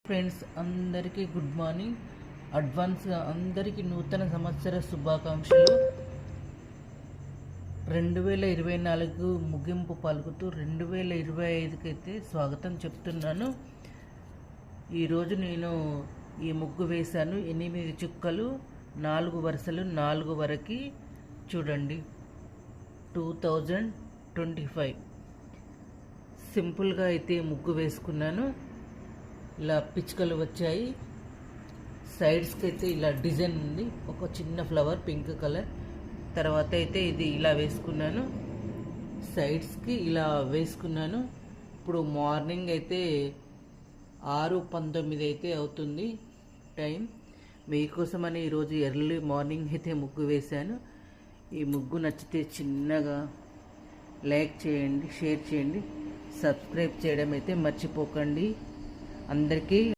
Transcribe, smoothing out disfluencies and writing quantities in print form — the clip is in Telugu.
ఫ్రెండ్స్ అందరికీ గుడ్ మార్నింగ్. అడ్వాన్స్గా అందరికీ నూతన సంవత్సర శుభాకాంక్షలు. 2024 ముగింపు పలుకుతూ 2025కి అయితే స్వాగతం చెప్తున్నాను. ఈరోజు నేను ఈ ముగ్గు వేశాను. 8 చుక్కలు, 4 వరుసలు, 4 వరకు చూడండి. 2025 సింపుల్గా అయితే ముగ్గు వేసుకున్నాను. ఇలా పిచ్చుకలు వచ్చాయి. సైడ్స్కి అయితే ఇలా డిజైన్ ఉంది, ఒక చిన్న ఫ్లవర్ పింక్ కలర్. తర్వాత అయితే ఇది ఇలా వేసుకున్నాను, సైడ్స్కి ఇలా వేసుకున్నాను. ఇప్పుడు మార్నింగ్ అయితే 6:19 అయితే అవుతుంది టైం. మీకోసమని ఈరోజు ఎర్లీ మార్నింగ్ అయితే ముగ్గు వేశాను. ఈ ముగ్గు నచ్చితే చిన్నగా లైక్ చేయండి, షేర్ చేయండి, సబ్స్క్రైబ్ చేయడం అయితే మర్చిపోకండి. అందరికీ